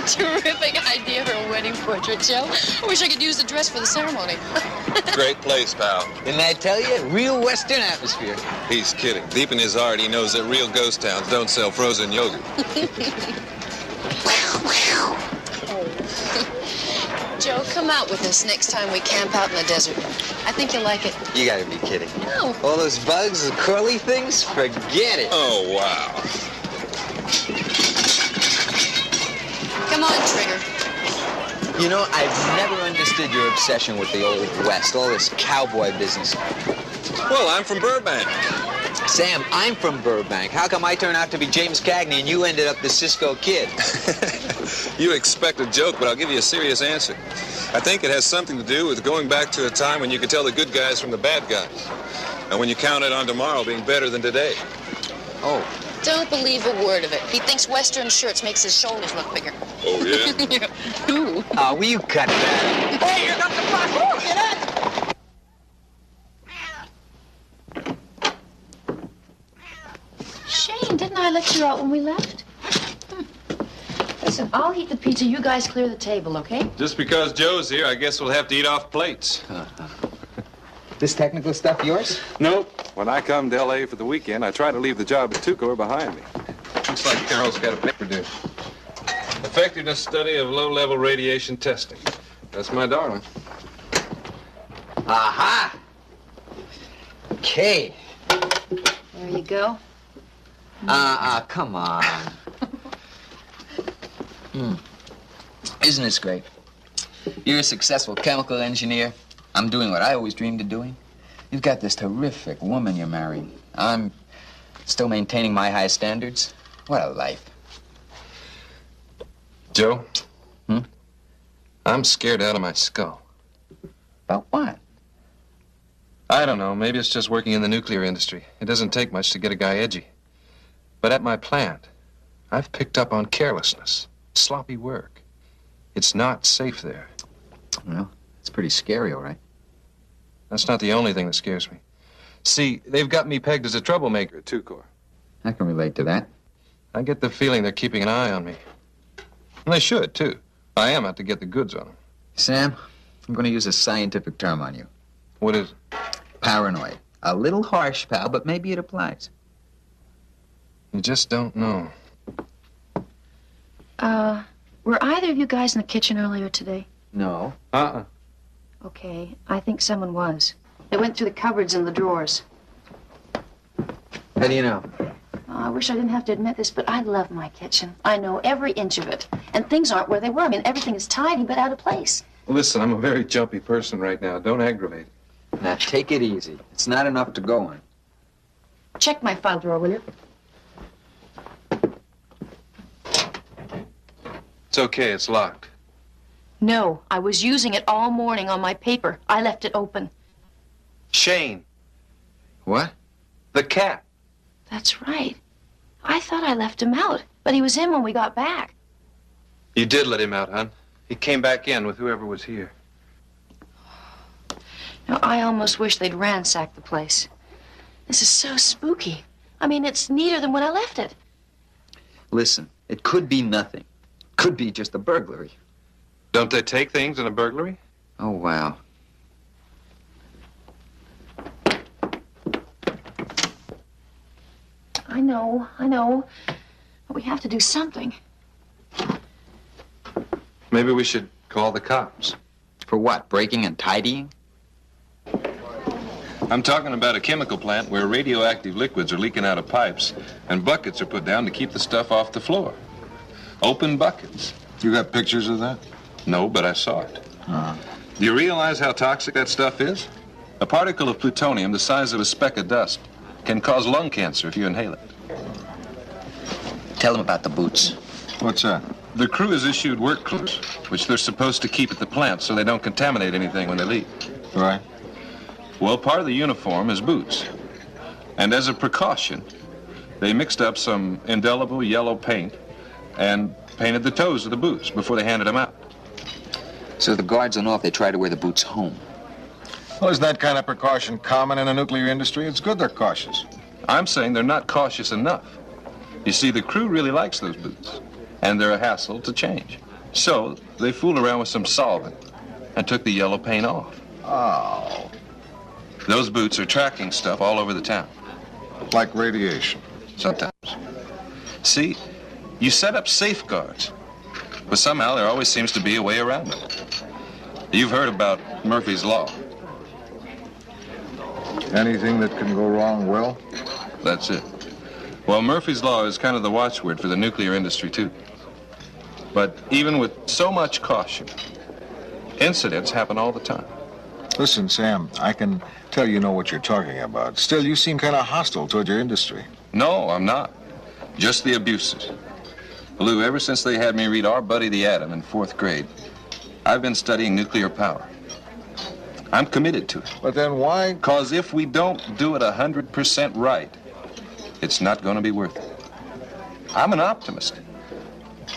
Terrific idea for a wedding portrait, Joe. I wish I could use the dress for the ceremony. Great place, pal. Didn't I tell you? Real Western atmosphere. He's kidding. Deep in his heart, he knows that real ghost towns don't sell frozen yogurt. Joe, come out with us next time we camp out in the desert. I think you'll like it. You gotta be kidding. No. All those bugs, the curly things, forget it. Oh, wow. Come on, Trigger. You know, I've never understood your obsession with the Old West, all this cowboy business. Well, I'm from Burbank. Sam, I'm from Burbank. How come I turned out to be James Cagney and you ended up the Cisco Kid? You expect a joke, but I'll give you a serious answer. I think it has something to do with going back to a time when you could tell the good guys from the bad guys. And when you counted on tomorrow being better than today. Oh. Don't believe a word of it. He thinks Western shirts makes his shoulders look bigger. Oh, yeah? Ooh. Oh, will you cut that? Hey, here comes the bus! Get out! Shane, didn't I let you out when we left? Listen, I'll heat the pizza. You guys clear the table, okay? Just because Joe's here, I guess we'll have to eat off plates. This technical stuff yours? Nope. When I come to L.A. for the weekend, I try to leave the job at Tucor behind me. Looks like Carol's got a paper due. Effectiveness study of low-level radiation testing. That's my darling. Aha! Okay. There you go. Come on. Isn't this great? You're a successful chemical engineer. I'm doing what I always dreamed of doing. You've got this terrific woman you're marrying. I'm still maintaining my high standards. What a life. Joe? I'm scared out of my skull. About what? I don't know. Maybe it's just working in the nuclear industry. It doesn't take much to get a guy edgy. But at my plant, I've picked up on carelessness, sloppy work. It's not safe there. Well, it's pretty scary, all right. That's not the only thing that scares me. See, they've got me pegged as a troublemaker at Tucor. I can relate to that. I get the feeling they're keeping an eye on me. And they should, too. I am out to get the goods on them. Sam, I'm going to use a scientific term on you. What is it? Paranoid. A little harsh, pal, but maybe it applies. You just don't know. Were either of you guys in the kitchen earlier today? No. Okay, I think someone was. They went through the cupboards and the drawers. How do you know? I wish I didn't have to admit this, but I love my kitchen. I know every inch of it. And things aren't where they were. I mean, everything is tidy but out of place. Listen, I'm a very jumpy person right now. Don't aggravate. Now, take it easy. It's not enough to go on. Check my file drawer, will you? It's okay. It's locked. No, I was using it all morning on my paper. I left it open. Shane. What? The cat. That's right. I thought I left him out, but he was in when we got back. You did let him out, hon. He came back in with whoever was here. Now, I almost wish they'd ransacked the place. This is so spooky. I mean, it's neater than when I left it. Listen, it could be nothing. Could be just a burglary. Don't they take things in a burglary? Oh, wow. I know. But we have to do something. Maybe we should call the cops. For what, breaking and tidying? I'm talking about a chemical plant where radioactive liquids are leaking out of pipes and buckets are put down to keep the stuff off the floor. Open buckets. You got pictures of that? No, but I saw it. Do you realize how toxic that stuff is? A particle of plutonium the size of a speck of dust can cause lung cancer if you inhale it. Tell them about the boots. What's that? The crew has issued work clothes, which they're supposed to keep at the plant so they don't contaminate anything when they leave. Right. Well, part of the uniform is boots. And as a precaution, they mixed up some indelible yellow paint and painted the toes of the boots before they handed them out. So the guards will know if they try to wear the boots home. Well, isn't that kind of precaution common in the nuclear industry? It's good they're cautious. I'm saying they're not cautious enough. You see, the crew really likes those boots. and they're a hassle to change. So they fooled around with some solvent and took the yellow paint off. Oh, Those boots are tracking stuff all over the town. like radiation. Sometimes. See, you set up safeguards, but somehow there always seems to be a way around them. You've heard about Murphy's Law. Anything that can go wrong will? That's it. Well, Murphy's Law is kind of the watchword for the nuclear industry, too. But even with so much caution, incidents happen all the time. Listen, Sam, I can tell you know what you're talking about. Still, you seem kind of hostile toward your industry. No, I'm not. Just the abuses. Lou, ever since they had me read Our Buddy the Atom in 4th grade, I've been studying nuclear power. I'm committed to it. But then why? Because if we don't do it 100% right, it's not going to be worth it. I'm an optimist.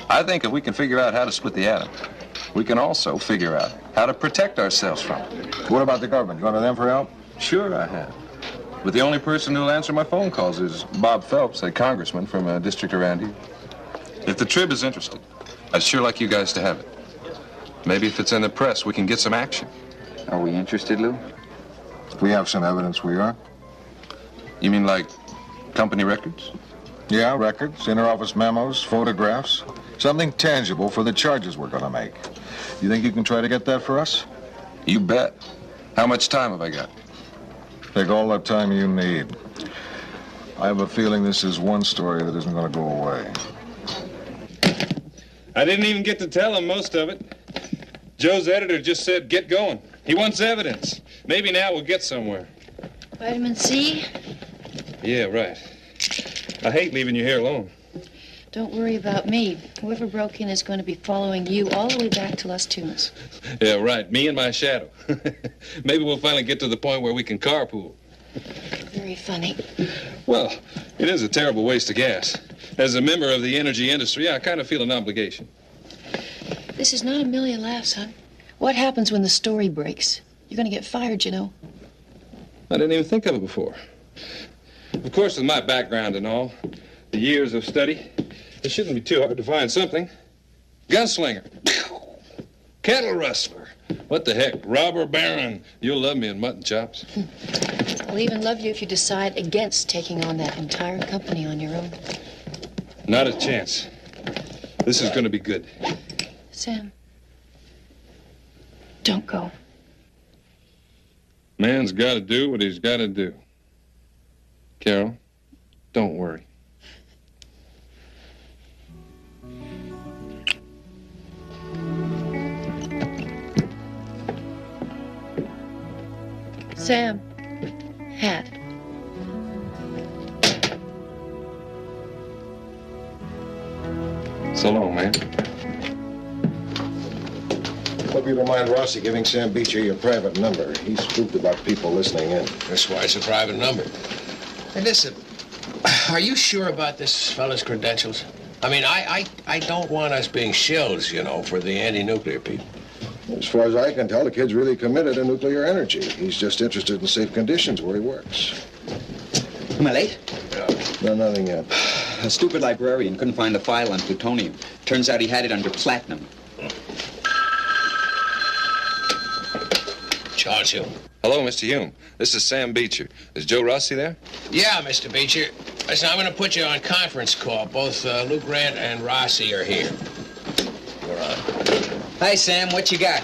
I think if we can figure out how to split the atom, we can also figure out how to protect ourselves from it. What about the government? You gone to them for help? Sure, I have. But the only person who'll answer my phone calls is Bob Phelps, a congressman from a district around here. If the Trib is interested, I'd sure like you guys to have it. Maybe if it's in the press, we can get some action. Are we interested, Lou? We have some evidence we are. You mean like company records? Yeah, records, interoffice memos, photographs. Something tangible for the charges we're going to make. You think you can try to get that for us? You bet. How much time have I got? Take all the time you need. I have a feeling this is one story that isn't going to go away. I didn't even get to tell him most of it. Joe's editor just said, get going. He wants evidence. Maybe now we'll get somewhere. Vitamin C? Yeah, right. I hate leaving you here alone. Don't worry about me. Whoever broke in is going to be following you all the way back to Las Tunas. Yeah, right. Me and my shadow. Maybe we'll finally get to the point where we can carpool. Very funny. Well, it is a terrible waste of gas. As a member of the energy industry, I kind of feel an obligation. This is not a million laughs, huh? What happens when the story breaks? You're going to get fired, you know. I didn't even think of it before. Of course, with my background and all, the years of study, it shouldn't be too hard to find something. Gunslinger. Cattle rustler. What the heck? Robber baron. You'll love me in mutton chops. I'll even love you if you decide against taking on that entire company on your own. Not a chance. This is going to be good. Sam, don't go. Man's got to do what he's got to do. Carol, don't worry. Sam, hat. So long, man. Hope you don't mind Rossi giving Sam Beecher your private number. He's spooked about people listening in. That's why it's a private number. Hey, listen, are you sure about this fella's credentials? I mean, I don't want us being shills, you know, for the anti-nuclear people. As far as I can tell, the kid's really committed to nuclear energy. He's just interested in safe conditions where he works. Am I late? No, nothing yet. A stupid librarian couldn't find the file on plutonium. Turns out he had it under platinum. Charles Hill. Hello, Mr. Hume. This is Sam Beecher. Is Joe Rossi there? Yeah, Mr. Beecher. Listen, I'm going to put you on conference call. Both Lou Grant and Rossi are here. We're on. Hi, Sam. What you got?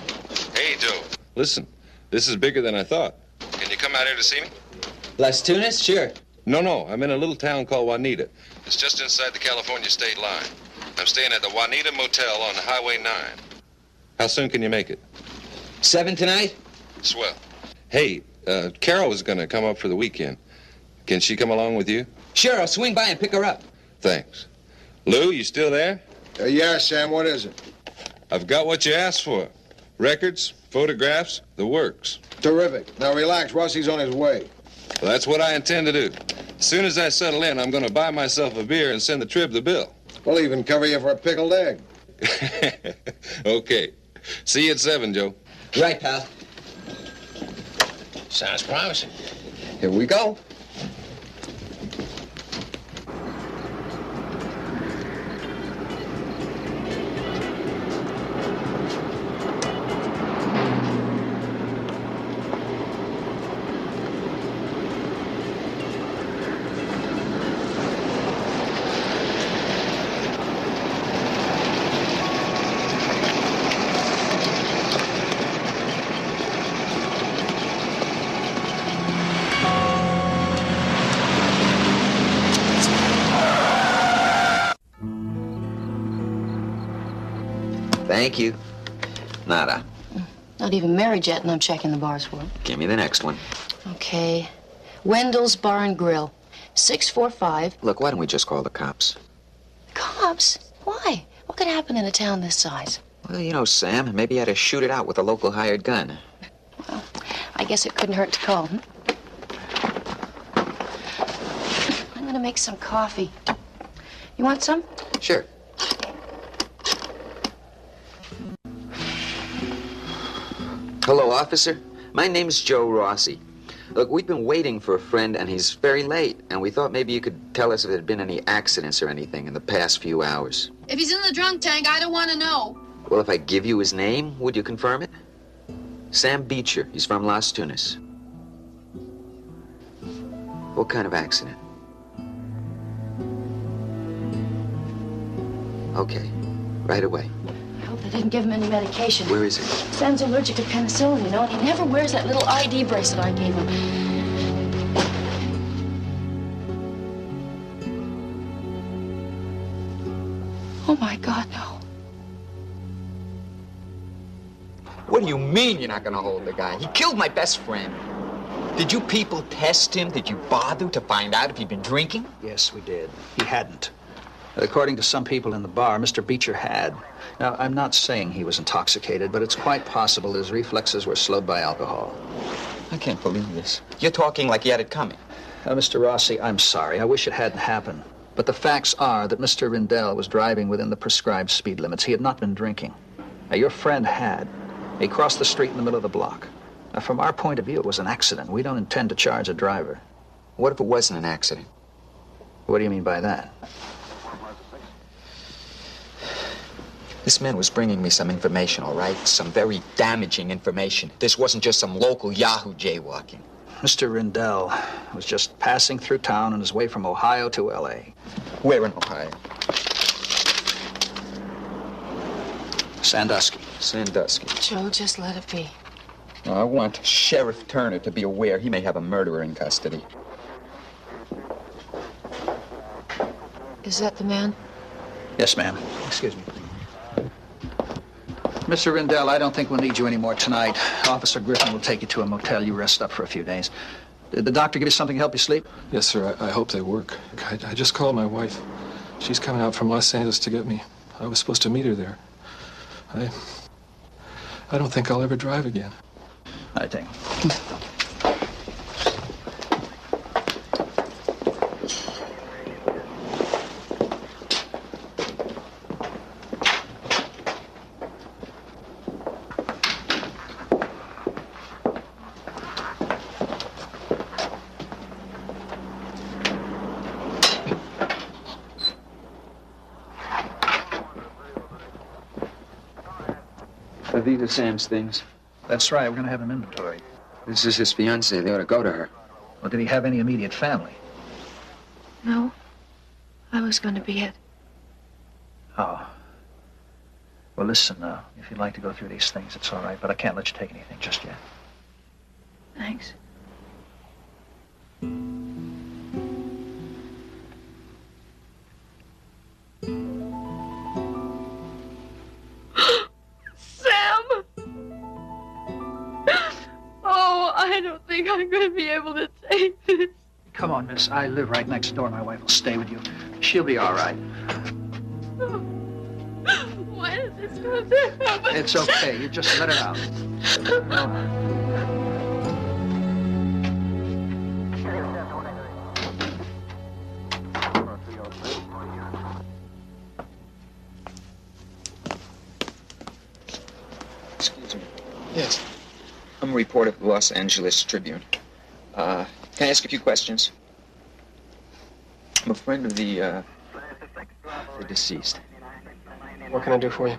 Hey, Joe. Listen, this is bigger than I thought. Can you come out here to see me? Las Tunas? Sure. No. I'm in a little town called Juanita. It's just inside the California state line. I'm staying at the Juanita Motel on Highway 9. How soon can you make it? 7 tonight? Swell. Hey, Carol was going to come up for the weekend. Can she come along with you? Sure, I'll swing by and pick her up. Thanks. Lou, you still there? Yeah, Sam, what is it? I've got what you asked for. Records, photographs, the works. Terrific. Now relax, Rossi's on his way. Well, that's what I intend to do. As soon as I settle in, I'm going to buy myself a beer and send the Trib the bill. We'll even cover you for a pickled egg. Okay. See you at 7, Joe. Right, pal. Sounds promising. Here we go. Thank you. Nada. Not even married yet, and I'm checking the bars for it. Give me the next one. Okay. Wendell's Bar and Grill. 645. Look, why don't we just call the cops? Cops? Why? What could happen in a town this size? Well, you know, Sam, maybe you had to shoot it out with a local hired gun. Well, I guess it couldn't hurt to call. I'm gonna make some coffee. You want some? Sure. Hello, officer. My name's Joe Rossi. Look, we've been waiting for a friend, and he's very late, and we thought maybe you could tell us if there had been any accidents or anything in the past few hours. If he's in the drunk tank, I don't want to know. Well, if I give you his name, would you confirm it? Sam Beecher. He's from Las Tunas. What kind of accident? Okay, right away. I hope they didn't give him any medication. Where is it? Sam's allergic to penicillin, you know, and he never wears that little ID bracelet I gave him. Oh, my God, no. What do you mean you're not gonna hold the guy? He killed my best friend. Did you people test him? Did you bother to find out if he'd been drinking? Yes, we did. He hadn't. According to some people in the bar, Mr. Beecher had. Now, I'm not saying he was intoxicated, but it's quite possible his reflexes were slowed by alcohol. I can't believe this. You're talking like he had it coming. Mr. Rossi, I'm sorry. I wish it hadn't happened. But the facts are that Mr. Rindell was driving within the prescribed speed limits. He had not been drinking. Now, your friend had. He crossed the street in the middle of the block. Now, from our point of view, it was an accident. We don't intend to charge a driver. What if it wasn't an accident? What do you mean by that? This man was bringing me some information, all right? Some very damaging information. This wasn't just some local Yahoo jaywalking. Mr. Rindell was just passing through town on his way from Ohio to L.A. Where in Ohio? Sandusky. Sandusky. Joe, just let it be. I want Sheriff Turner to be aware he may have a murderer in custody. Is that the man? Yes, ma'am. Excuse me. Mr. Rindell, I don't think we'll need you anymore tonight. Officer Griffin will take you to a motel. You rest up for a few days. Did the doctor give you something to help you sleep? Yes, sir. I hope they work. I just called my wife. She's coming out from Los Angeles to get me. I was supposed to meet her there. I don't think I'll ever drive again. I think. These are Sam's things. That's right. We're going to have him inventory. This is his fiancée. They ought to go to her. Well, did he have any immediate family? No. I was going to be it. Oh. Well, listen, if you'd like to go through these things, it's all right, but I can't let you take anything just yet. Thanks. I don't think I'm going to be able to take this. Come on, miss. I live right next door. My wife will stay with you. She'll be all right. Why does this have to happen? It's okay. You just let her out. Excuse me. Yes. I'm a reporter for the Los Angeles Tribune. Can I ask a few questions? I'm a friend of the deceased. What can I do for you?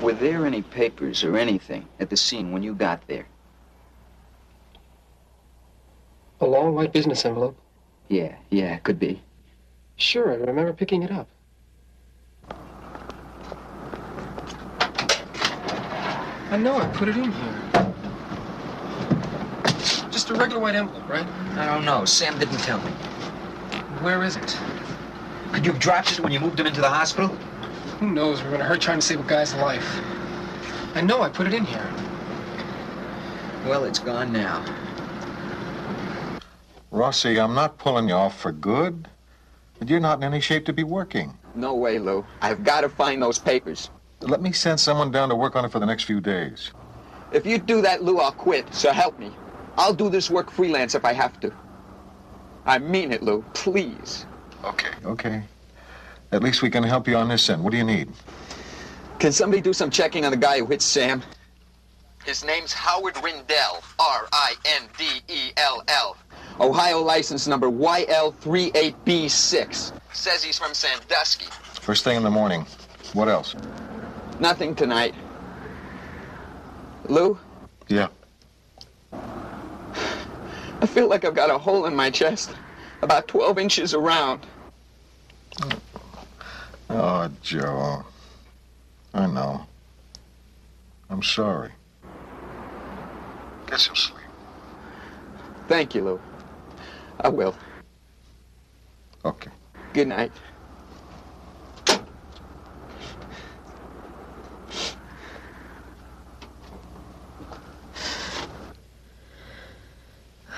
Were there any papers or anything at the scene when you got there? A long white business envelope? Yeah, could be. Sure, I remember picking it up. I know, I put it in here. Just a regular white envelope, right? I don't know. Sam didn't tell me. Where is it? Could you have dropped it when you moved him into the hospital? Who knows? We're gonna hurt trying to save a guy's life. I know, I put it in here. Well, it's gone now. Rossi, I'm not pulling you off for good, but you're not in any shape to be working. No way, Lou. I've got to find those papers. Let me send someone down to work on it for the next few days. If you do that, Lou, I'll quit. So help me. I'll do this work freelance if I have to. I mean it, Lou. Please. Okay. At least we can help you on this end. What do you need? Can somebody do some checking on the guy who hit Sam? His name's Howard Rindell. R-I-N-D-E-L-L. Ohio license number YL38B6. Says he's from Sandusky. First thing in the morning. What else? Nothing tonight. Lou? Yeah. I feel like I've got a hole in my chest, about 12 inches around. Oh, Joe. I know. I'm sorry. Get some sleep. Thank you, Lou. I will. Okay. Good night.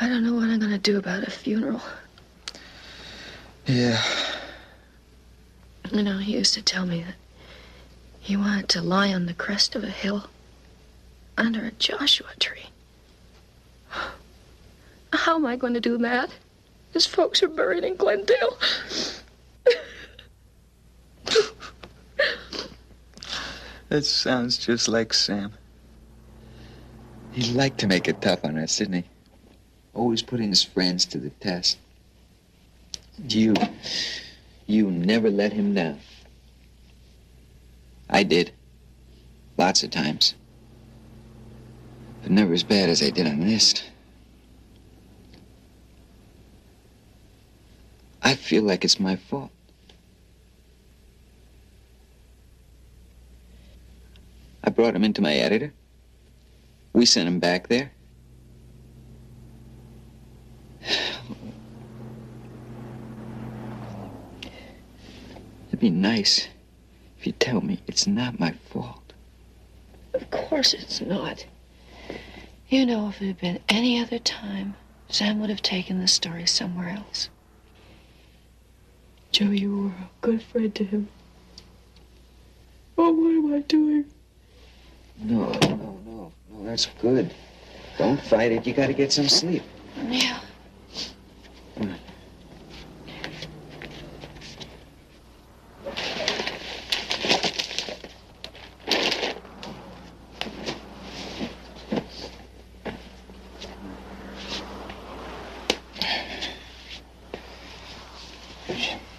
I don't know what I'm gonna do about a funeral. Yeah. You know, he used to tell me that he wanted to lie on the crest of a hill under a Joshua tree. How am I going to do that? His folks are buried in Glendale. That sounds just like Sam. He liked to make it tough on us, didn't he? Always putting his friends to the test. You never let him down. I did. Lots of times. But never as bad as I did on this. I feel like it's my fault. I brought him into my editor. We sent him back there. It'd be nice if you tell me it's not my fault. Of course it's not. You know, if it had been any other time, Sam would have taken the story somewhere else. Joe, you were a good friend to him. Oh, what am I doing? No, that's good. Don't fight it. You gotta get some sleep. Yeah. Come on.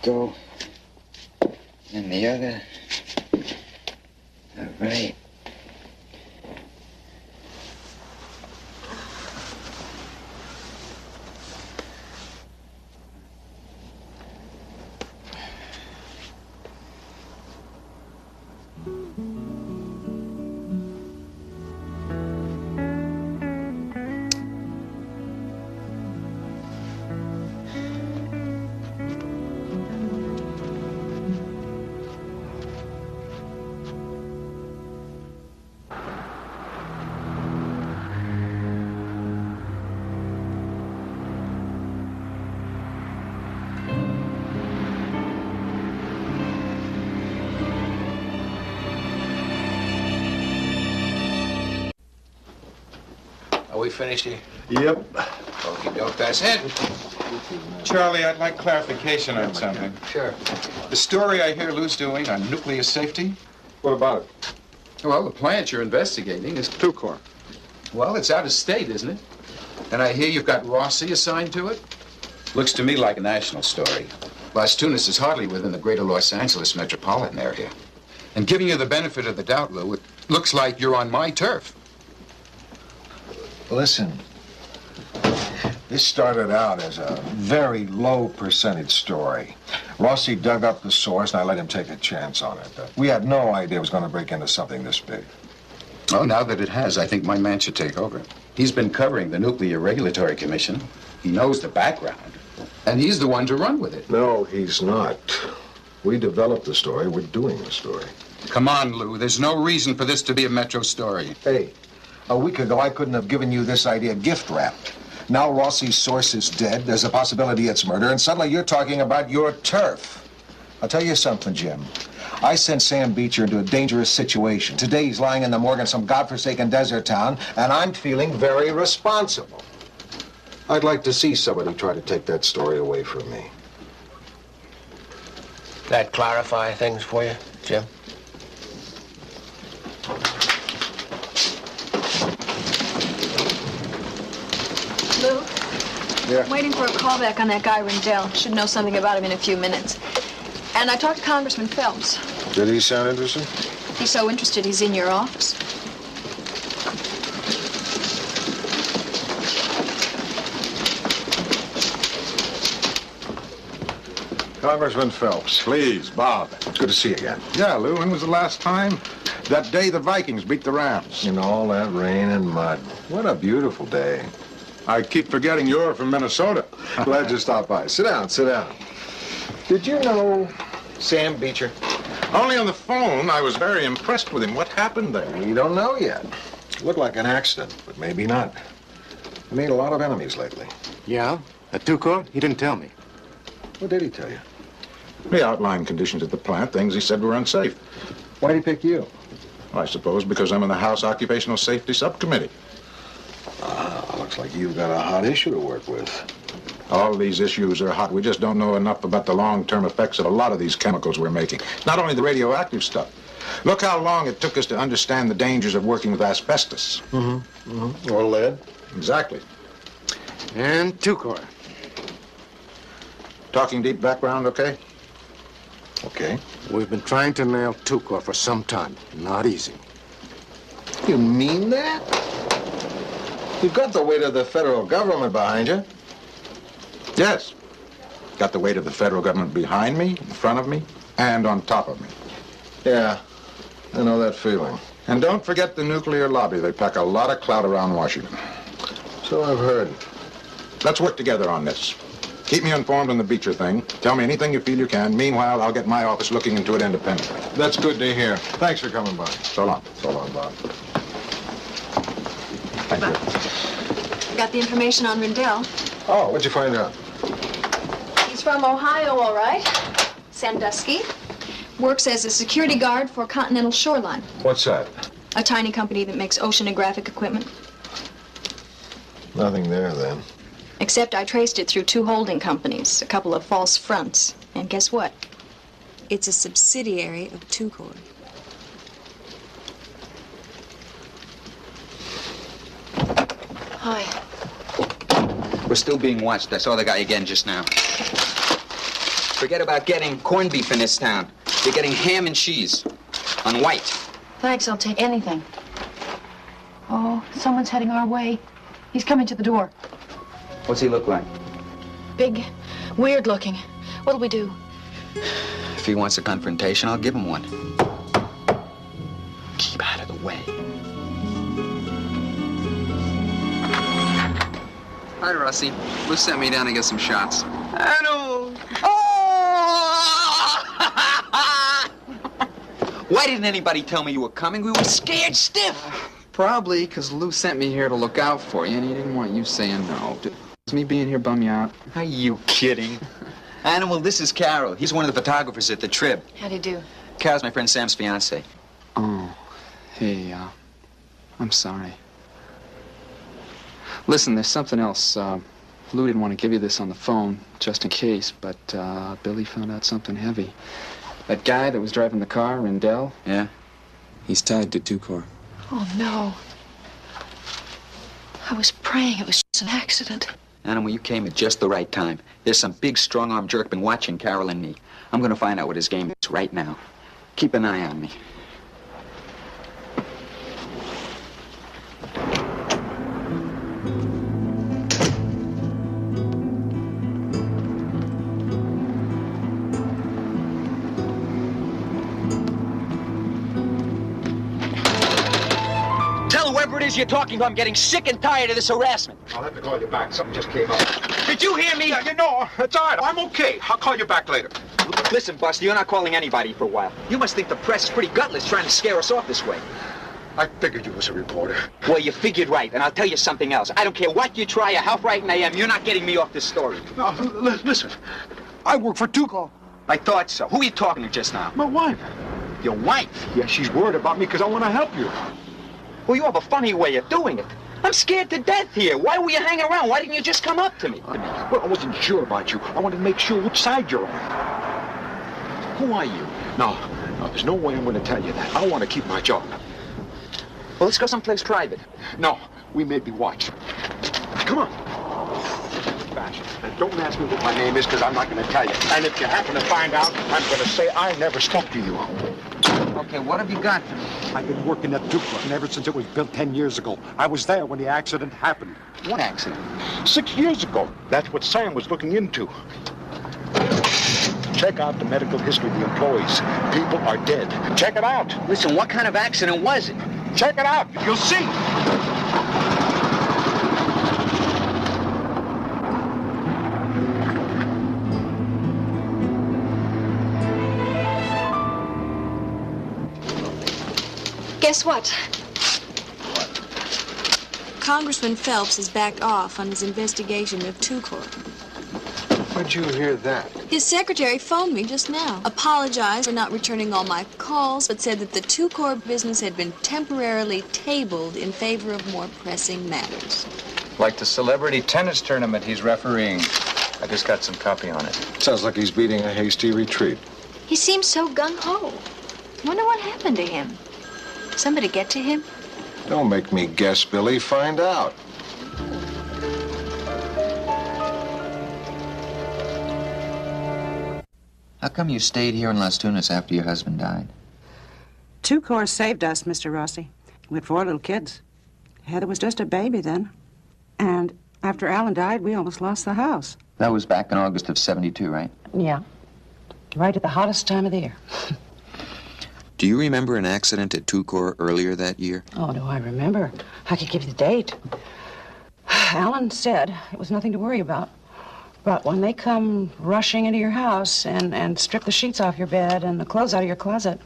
Go. And the other. All right. Are we finished here? Yep. Okie doke, that's it. Charlie, I'd like clarification on something. Sure. The story I hear Lou's doing on nuclear safety? What about it? Well, the plant you're investigating is Tucor. Well, it's out of state, isn't it? And I hear you've got Rossi assigned to it? Looks to me like a national story. Las Tunas is hardly within the greater Los Angeles metropolitan area. And giving you the benefit of the doubt, Lou, it looks like you're on my turf. Listen, this started out as a very low percentage story. Rossi dug up the source, and I let him take a chance on it. We had no idea it was going to break into something this big. Oh, now that it has, I think my man should take over. He's been covering the Nuclear Regulatory Commission. He knows the background. And he's the one to run with it. No, he's not. We developed the story. We're doing the story. Come on, Lou. There's no reason for this to be a Metro story. Hey, a week ago, I couldn't have given you this idea gift wrapped. Now Rossi's source is dead. There's a possibility it's murder, and suddenly you're talking about your turf. I'll tell you something, Jim. I sent Sam Beecher into a dangerous situation. Today he's lying in the morgue in some godforsaken desert town, and I'm feeling very responsible. I'd like to see somebody try to take that story away from me. That clarify things for you, Jim? Lou? Yeah? I'm waiting for a call back on that guy Rendell. Should know something about him in a few minutes. And I talked to Congressman Phelps. Did he sound interested? He's so interested he's in your office. Congressman Phelps. Please, Bob. Good to see you again. Yeah, Lou, when was the last time? That day the Vikings beat the Rams. In all that rain and mud. What a beautiful day. I keep forgetting you're from Minnesota. Glad you stopped by. Sit down, sit down. Did you know Sam Beecher? Only on the phone. I was very impressed with him. What happened there? We don't know yet. Looked like an accident, but maybe not. He made a lot of enemies lately. Yeah? At Tucor? He didn't tell me. What did he tell you? He outlined conditions at the plant, things he said were unsafe. Why'd he pick you? I suppose because I'm in the House Occupational Safety Subcommittee. Ah, looks like you've got a hot issue to work with. All these issues are hot. We just don't know enough about the long-term effects of a lot of these chemicals we're making. Not only the radioactive stuff. Look how long it took us to understand the dangers of working with asbestos. Or lead. Exactly. And Tucor. Talking deep background, okay? Okay. We've been trying to nail Tucor for some time. Not easy. You mean that? You've got the weight of the federal government behind you. Yes. Got the weight of the federal government behind me, in front of me, and on top of me. Yeah, I know that feeling. And don't forget the nuclear lobby. They pack a lot of clout around Washington. So I've heard. Let's work together on this. Keep me informed on the Beecher thing. Tell me anything you feel you can. Meanwhile, I'll get my office looking into it independently. That's good to hear. Thanks for coming by. So long. So long, Bob. Thank you. Got the information on Rendell. Oh, what'd you find out? He's from Ohio, all right. Sandusky. Works as a security guard for Continental Shoreline, What's that? a tiny company that makes oceanographic equipment. Nothing there, then. Except I traced it through 2 holding companies, a couple of false fronts. And guess what? It's a subsidiary of Tucor. Hi. We're still being watched. I saw the guy again just now. Forget about getting corned beef in this town. You're getting ham and cheese on white. Thanks, I'll take anything. Oh, someone's heading our way. He's coming to the door. What's he look like? Big, weird looking. What'll we do? If he wants a confrontation, I'll give him one. Keep out of the way. Hi, Rossi. Lou sent me down to get some shots. I know. Why didn't anybody tell me you were coming? We were scared stiff. Probably because Lou sent me here to look out for you, and he didn't want you saying no. Does me being here bum you out? Are you kidding? Animal, this is Carol. He's one of the photographers at the Trib. How'd he do? Carol's my friend Sam's fiancée. Oh, hey, I'm sorry. Listen, there's something else. Lou didn't want to give you this on the phone, just in case, but Billy found out something heavy. That guy that was driving the car, Rendell? Yeah? He's tied to Tucor. Oh, no. I was praying it was just an accident. Animal, you came at just the right time. There's some big, strong-armed jerk been watching Carol and me. I'm gonna find out what his game is right now. Keep an eye on me. Tell whoever it is you're talking to I'm getting sick and tired of this harassment. I'll have to call you back. Something just came up. Did you hear me? You know, it's all right. I'm okay. I'll call you back later. Listen, Buster, you're not calling anybody for a while. You must think the press is pretty gutless trying to scare us off this way. I figured you was a reporter. Well, you figured right, and I'll tell you something else. I don't care what you try or how frightened I am, you're not getting me off this story. No, listen. I work for Tuco. I thought so. Who are you talking to just now? My wife. Your wife? Yeah, she's worried about me because I want to help you. Well, you have a funny way of doing it. I'm scared to death here. Why were you hanging around? Why didn't you just come up to me? Well, I wasn't sure about you. I wanted to make sure which side you're on. Who are you? No, there's no way I'm going to tell you that. I want to keep my job. Well, let's go someplace private. No, we may be watched. Come on. And don't ask me what my name is, because I'm not going to tell you. And if you happen to find out, I'm going to say I never spoke to you. Okay, what have you got for me? I've been working at Dupla, and ever since it was built 10 years ago. I was there when the accident happened. What accident? 6 years ago. That's what Sam was looking into. Check out the medical history of the employees. People are dead. Check it out. Listen, what kind of accident was it? Check it out. You'll see. Guess what? Congressman Phelps has backed off on his investigation of Tucor. Where'd you hear that? His secretary phoned me just now. Apologized for not returning all my calls, but said that the Tucor business had been temporarily tabled in favor of more pressing matters. Like the celebrity tennis tournament he's refereeing. I just got some copy on it. Sounds like he's beating a hasty retreat. He seems so gung-ho. Wonder what happened to him. Somebody get to him? Don't make me guess, Billy. Find out. How come you stayed here in Las Tunas after your husband died? Tucor saved us, Mr. Rossi. We had 4 little kids. Heather was just a baby then. And after Alan died, we almost lost the house. That was back in August of '72, right? Yeah. Right at the hottest time of the year. Do you remember an accident at Tucor earlier that year? Oh, do I remember? I could give you the date. Alan said it was nothing to worry about. But when they come rushing into your house and strip the sheets off your bed and the clothes out of your closet,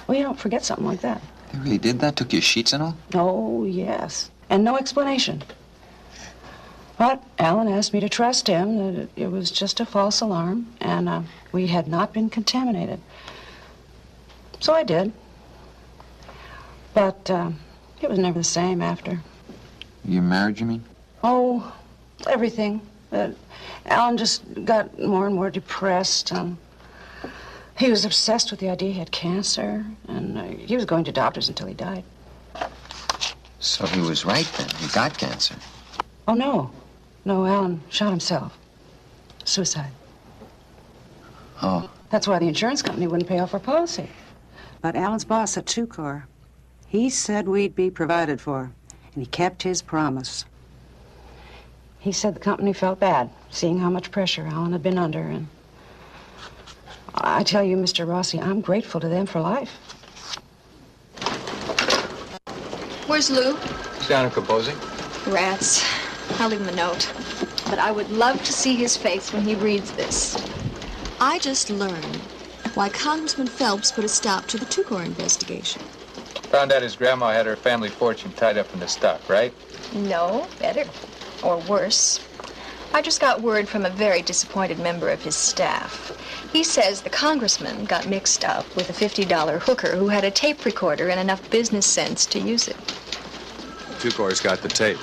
well, you don't forget something like that. They really did that? Took your sheets and all? Oh, yes. And no explanation. But Alan asked me to trust him, that it was just a false alarm, and we had not been contaminated. So I did. But it was never the same after. You married, you mean? Oh, everything. Alan just got more and more depressed. He was obsessed with the idea he had cancer, and he was going to doctors until he died. So he was right then. He got cancer. Oh, no. No, Alan shot himself. Suicide. Oh. That's why the insurance company wouldn't pay off our policy. But Alan's boss at Tucor, he said we'd be provided for, and he kept his promise. He said the company felt bad, seeing how much pressure Alan had been under, and I tell you, Mr. Rossi, I'm grateful to them for life. Where's Lou? He's down in composing. Rats. I'll leave him a note. But I would love to see his face when he reads this. I just learned why Congressman Phelps put a stop to the Tucor investigation. Found out his grandma had her family fortune tied up in the stock, right? No, better. Or worse. I just got word from a very disappointed member of his staff. He says the congressman got mixed up with a $50 hooker who had a tape recorder and enough business sense to use it. Tucor's got the tape.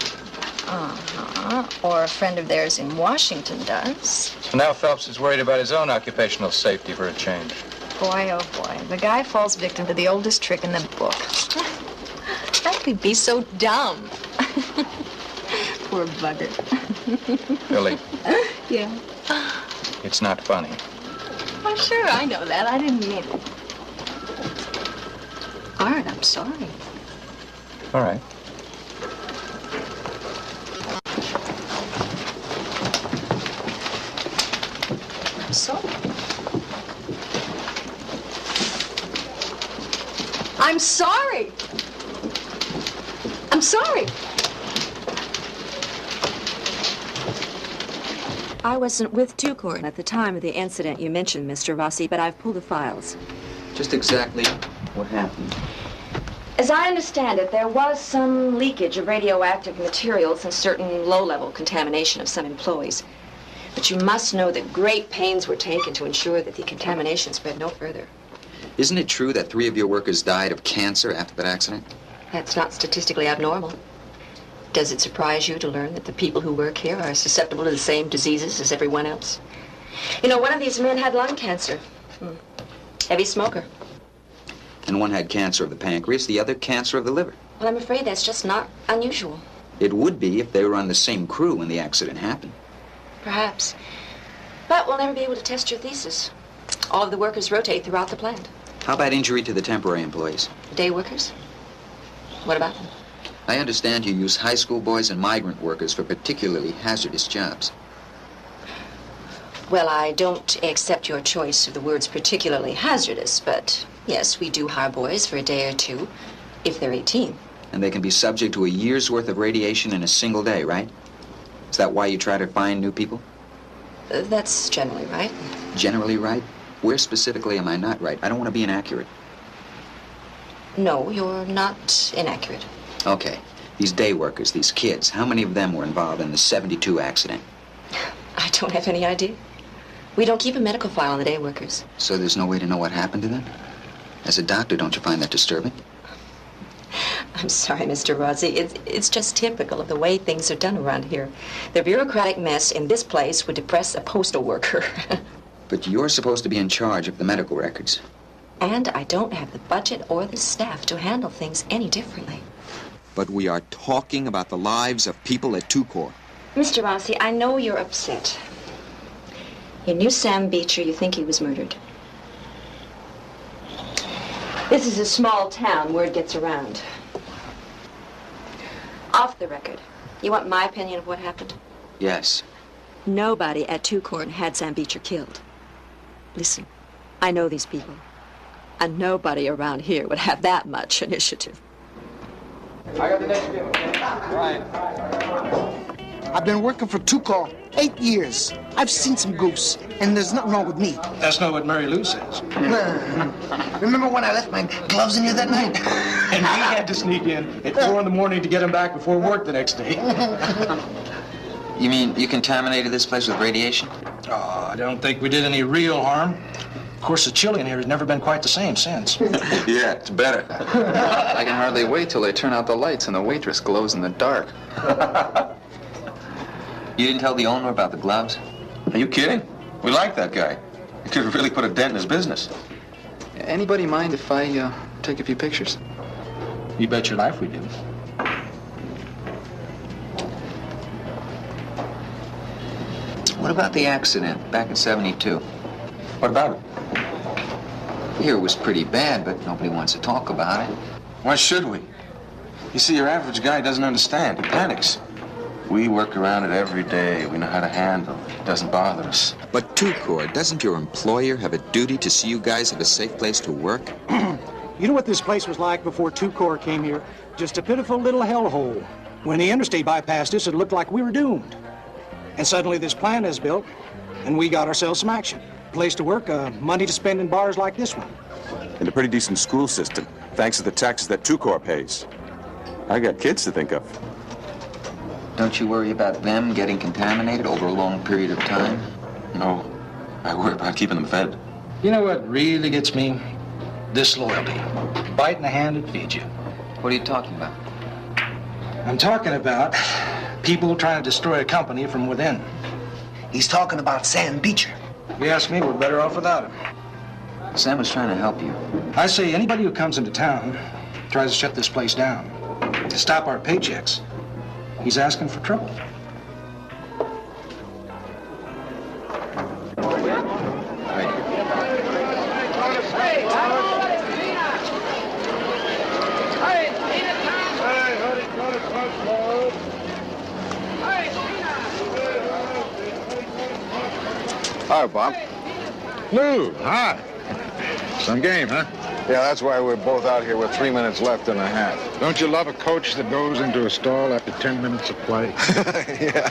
Uh-huh. Or a friend of theirs in Washington does. So now Phelps is worried about his own occupational safety for a change. Boy, oh boy. The guy falls victim to the oldest trick in the book. How could he be so dumb? Poor bugger. Billy. Yeah. It's not funny. Oh, sure, I know that. I didn't mean it. Art, I'm sorry. All right. I'm sorry. I'm sorry. I'm sorry. I wasn't with Two-Court at the time of the incident you mentioned, Mr. Rossi, but I've pulled the files. Just exactly what happened? As I understand it, there was some leakage of radioactive materials and certain low-level contamination of some employees. But you must know that great pains were taken to ensure that the contamination spread no further. Isn't it true that 3 of your workers died of cancer after that accident? That's not statistically abnormal. Does it surprise you to learn that the people who work here are susceptible to the same diseases as everyone else? You know, one of these men had lung cancer. Heavy smoker. And one had cancer of the pancreas, the other cancer of the liver. Well, I'm afraid that's just not unusual. It would be if they were on the same crew when the accident happened. Perhaps. But we'll never be able to test your thesis. All of the workers rotate throughout the plant. How about injury to the temporary employees? Day workers? What about them? I understand you use high school boys and migrant workers for particularly hazardous jobs. Well, I don't accept your choice of the words particularly hazardous, but yes, we do hire boys for a day or two, if they're 18. And they can be subject to a year's worth of radiation in a single day, right? Is that why you try to find new people? That's generally right. Generally right? Where specifically am I not right? I don't want to be inaccurate. No, you're not inaccurate. Okay. These day workers, these kids, how many of them were involved in the 72 accident? I don't have any idea. We don't keep a medical file on the day workers. So there's no way to know what happened to them? As a doctor, don't you find that disturbing? I'm sorry, Mr. Rossi. It's just typical of the way things are done around here. The bureaucratic mess in this place would depress a postal worker. But you're supposed to be in charge of the medical records. And I don't have the budget or the staff to handle things any differently. But we are talking about the lives of people at Two-Court. Mr. Rossi, I know you're upset. You knew Sam Beecher. You think he was murdered. This is a small town. Word gets around. Off the record, you want my opinion of what happened? Yes. Nobody at Two-Court had Sam Beecher killed. Listen, I know these people. And nobody around here would have that much initiative. I got the next bill. Right. I've been working for Two-Court 8 years. I've seen some goose, and there's nothing wrong with me. That's not what Mary Lou says. Remember when I left my gloves in here that night? And we had to sneak in at 4 in the morning to get them back before work the next day. You mean you contaminated this place with radiation? Oh, I don't think we did any real harm. Of course, the chili in here has never been quite the same since. Yeah, it's better. I can hardly wait till they turn out the lights and the waitress glows in the dark. You didn't tell the owner about the gloves? Are you kidding? We like that guy. He could have really put a dent in his business. Anybody mind if I take a few pictures? You bet your life we do. What about the accident back in 72? What about it? Here it was pretty bad, but nobody wants to talk about it. Why should we? You see, your average guy doesn't understand. He panics. We work around it every day. We know how to handle it. It doesn't bother us. But Two-Court, doesn't your employer have a duty to see you guys have a safe place to work? You know what this place was like before Two-Court came here? Just a pitiful little hellhole. When the interstate bypassed us, it looked like we were doomed. And suddenly this plant is built, and we got ourselves some action. Place to work, money to spend in bars like this one. And a pretty decent school system, thanks to the taxes that Two-Court pays. I got kids to think of. Don't you worry about them getting contaminated over a long period of time? No. I worry about keeping them fed. You know what really gets me? Disloyalty. Bite in the hand that feeds you. What are you talking about? I'm talking about people trying to destroy a company from within. He's talking about Sam Beecher. If you ask me, we're better off without him. Sam was trying to help you. I say anybody who comes into town tries to shut this place down, to stop our paychecks, he's asking for trouble. Hi, Bob. Lou, hi. Some game, huh? Yeah, that's why we're both out here with 3 minutes left and a half. Don't you love a coach that goes into a stall after 10 minutes of play? Yeah.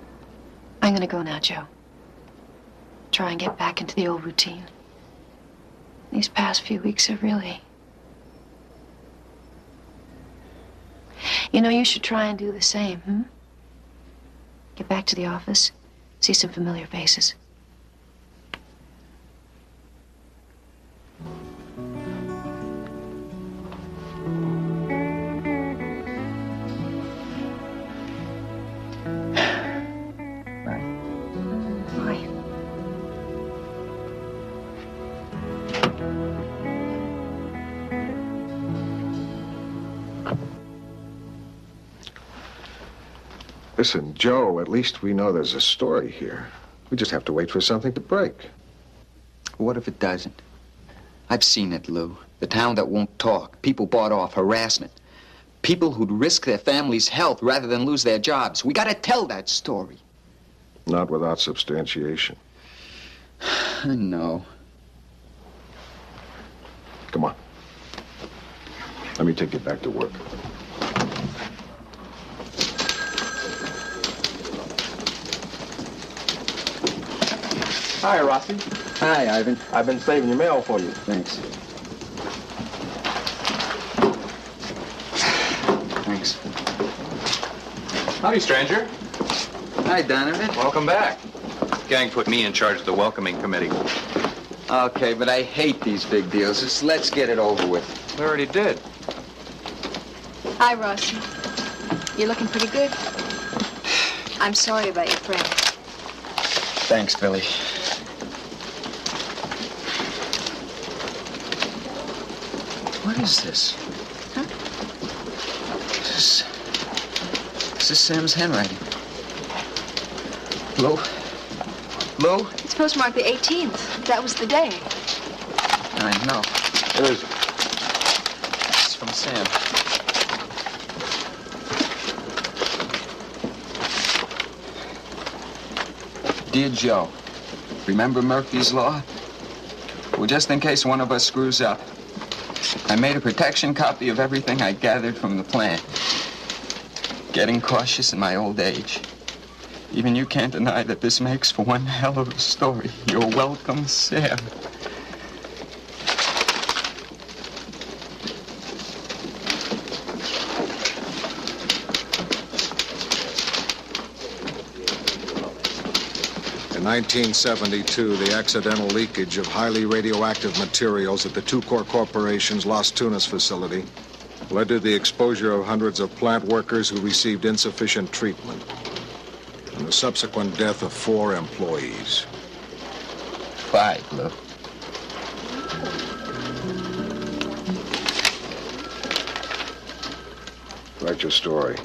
I'm gonna go now, Joe. Try and get back into the old routine. These past few weeks have really... You know, you should try and do the same, hmm? Get back to the office, see some familiar faces. Listen, Joe, at least we know there's a story here. We just have to wait for something to break. What if it doesn't? I've seen it, Lou. The town that won't talk. People bought off, harassment. People who'd risk their family's health rather than lose their jobs. We gotta tell that story. Not without substantiation. I know. Come on. Let me take you back to work. Hi, Rossi. Hi, Ivan. I've been saving your mail for you. Thanks. Thanks. Howdy, stranger. Hi, Donovan. Welcome back. Gang put me in charge of the welcoming committee. Okay, but I hate these big deals. Just let's get it over with. We already did. Hi, Rossi. You're looking pretty good. I'm sorry about your friend. Thanks, Billy. What is this? Huh? This is Sam's handwriting. Lou? Lou? It's postmarked the 18th. That was the day. I know. Where is it? It's from Sam. Dear Joe, remember Murphy's Law? Well, just in case one of us screws up, I made a protection copy of everything I gathered from the plant. Getting cautious in my old age. Even you can't deny that this makes for one hell of a story. You're welcome, Sam. In 1972, the accidental leakage of highly radioactive materials at the Two-Core Corporation's Las Tunas facility led to the exposure of hundreds of plant workers who received insufficient treatment and the subsequent death of 4 employees. 5, Lou. Write your story.